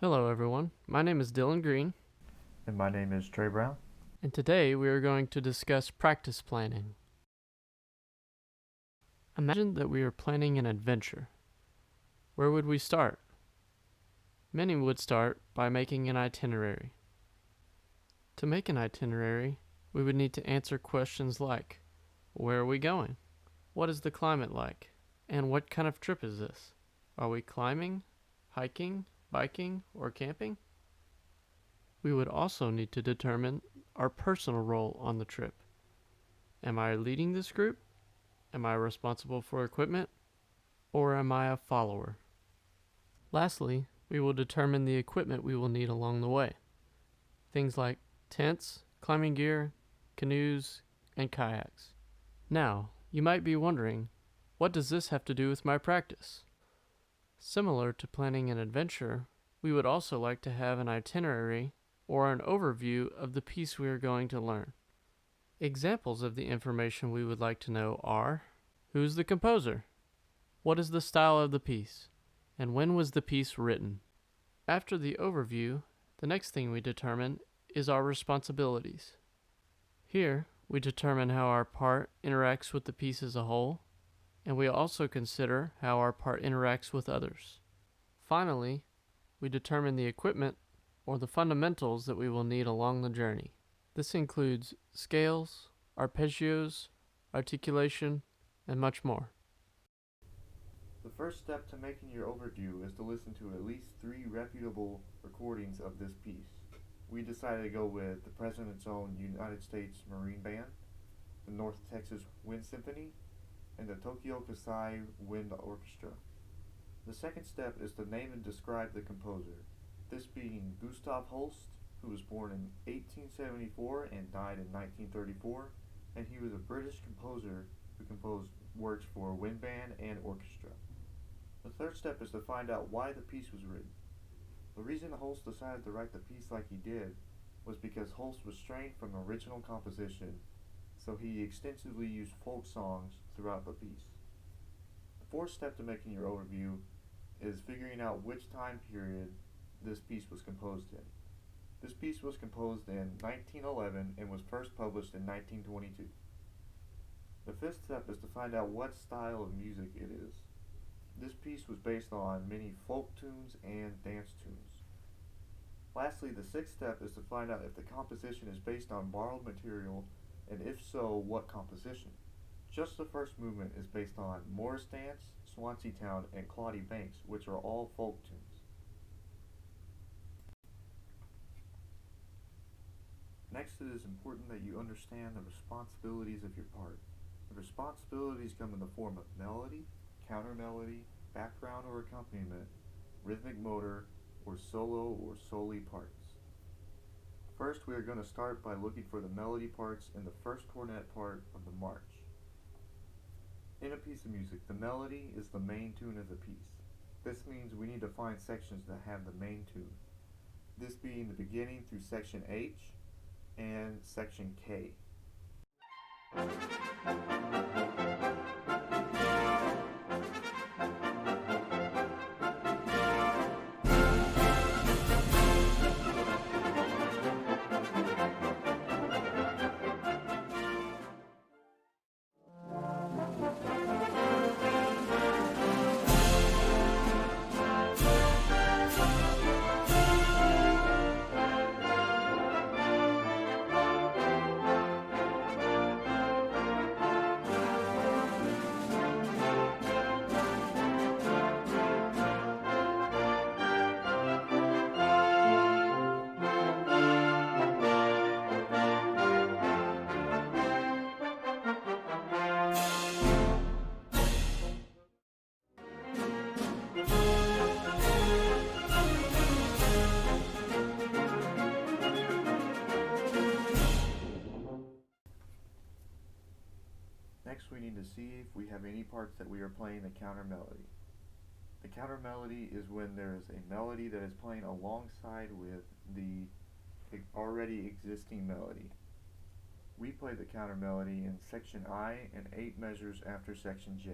Hello everyone, my name is Dylan Green, And my name is Trey Brown. and today we are going to discuss practice planning. Imagine that we are planning an adventure. Where would we start? Many would start by making an itinerary. To make an itinerary, we would need to answer questions like, where are we going? What is the climate like? And what kind of trip is this? Are we climbing, hiking, biking, or camping? We would also need to determine our personal role on the trip. Am I leading this group? Am I responsible for equipment? Or am I a follower? Lastly, we will determine the equipment we will need along the way. Things like tents, climbing gear, canoes, and kayaks. Now, you might be wondering, what does this have to do with my practice? Similar to planning an adventure, we would also like to have an itinerary or an overview of the piece we are going to learn. Examples of the information we would like to know are: who's the composer? What is the style of the piece? And when was the piece written? After the overview, the next thing we determine is our responsibilities. Here, we determine how our part interacts with the piece as a whole, and we also consider how our part interacts with others. Finally, we determine the equipment or the fundamentals that we will need along the journey. This includes scales, arpeggios, articulation, and much more. The first step to making your overview is to listen to at least 3 reputable recordings of this piece. We decided to go with the President's Own United States Marine Band, the North Texas Wind Symphony, and the Tokyo Kasai Wind Orchestra. The second step is to name and describe the composer, this being Gustav Holst, who was born in 1874 and died in 1934, and he was a British composer who composed works for wind band and orchestra. The third step is to find out why the piece was written. The reason Holst decided to write the piece like he did was because Holst was strained from original composition, so he extensively used folk songs throughout the piece. The fourth step to making your overview is figuring out which time period this piece was composed in. This piece was composed in 1911 and was first published in 1922. The fifth step is to find out what style of music it is. This piece was based on many folk tunes and dance tunes. Lastly, the sixth step is to find out if the composition is based on borrowed material, and if so, what composition. Just the first movement is based on Morris Dance, Swansea Town, and Claudy Banks, which are all folk tunes. Next, it is important that you understand the responsibilities of your part. The responsibilities come in the form of melody, counter melody, background or accompaniment, rhythmic motor, or solo or soli parts. First, we are going to start by looking for the melody parts in the first cornet part of the march. In a piece of music, the melody is the main tune of the piece. This means we need to find sections that have the main tune, this being the beginning through section H and section K. Next, we need to see if we have any parts that we are playing the counter melody. The counter melody is when there is a melody that is playing alongside with the already existing melody. We play the counter melody in section I and 8 measures after section J.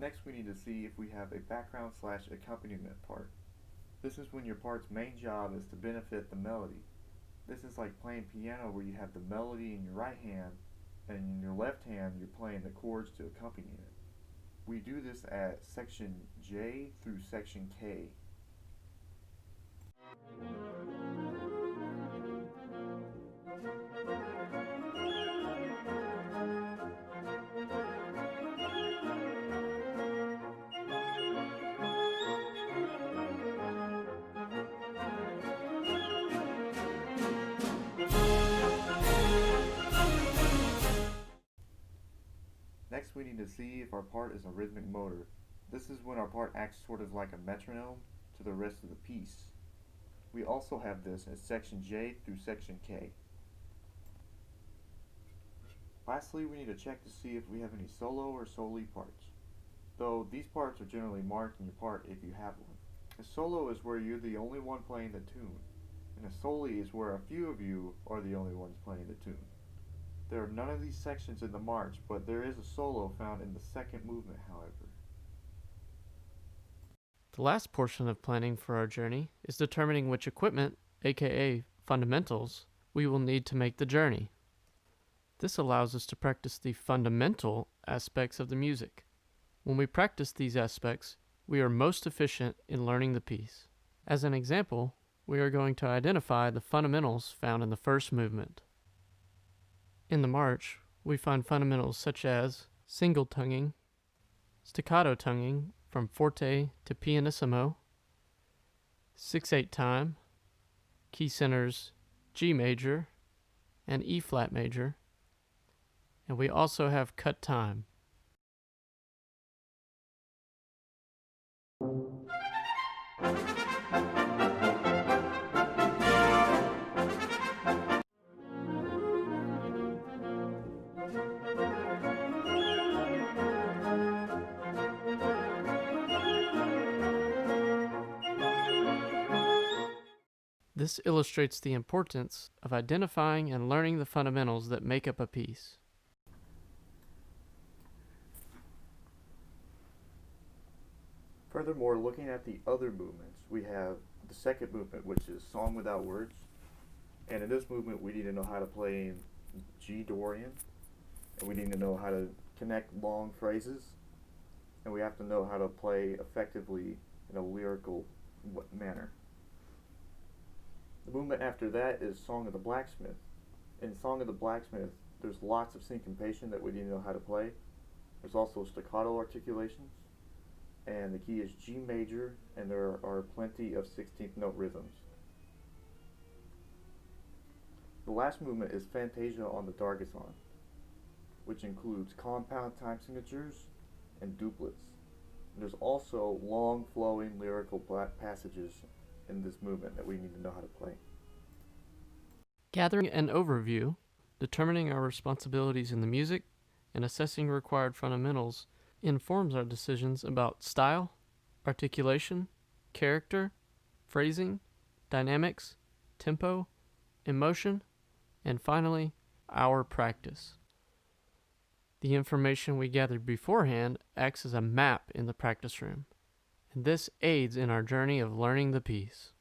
Next, we need to see if we have a background slash accompaniment part. This is when your part's main job is to benefit the melody. This is like playing piano where you have the melody in your right hand and in your left hand you're playing the chords to accompany it. We do this at section J through section K. Next, we need to see if our part is a rhythmic motor. This is when our part acts sort of like a metronome to the rest of the piece. We also have this at section J through section K. Lastly, we need to check to see if we have any solo or soli parts, though these parts are generally marked in your part if you have one. A solo is where you're the only one playing the tune, and a soli is where a few of you are the only ones playing the tune. There are none of these sections in the march, but there is a solo found in the second movement, however. The last portion of planning for our journey is determining which equipment, aka fundamentals, we will need to make the journey. This allows us to practice the fundamental aspects of the music. When we practice these aspects, we are most efficient in learning the piece. As an example, we are going to identify the fundamentals found in the first movement. In the march, we find fundamentals such as single tonguing, staccato tonguing from forte to pianissimo, 6/8 time, key centers G major and E flat major, and we also have cut time. This illustrates the importance of identifying and learning the fundamentals that make up a piece. Furthermore, looking at the other movements, we have the second movement, which is song without words. And in this movement, we need to know how to play in G Dorian, and we need to know how to connect long phrases, and we have to know how to play effectively in a lyrical manner. The movement after that is Song of the Blacksmith. In Song of the Blacksmith, there's lots of syncopation that we need to know how to play. There's also staccato articulations, and the key is G major, and there are plenty of 16th note rhythms. The last movement is Fantasia on the Dargazon, which includes compound time signatures and duplets. And there's also long flowing lyrical passages in this movement that we need to know how to play. Gathering an overview, determining our responsibilities in the music, and assessing required fundamentals informs our decisions about style, articulation, character, phrasing, dynamics, tempo, emotion, and finally, our practice. The information we gathered beforehand acts as a map in the practice room, and this aids in our journey of learning the piece.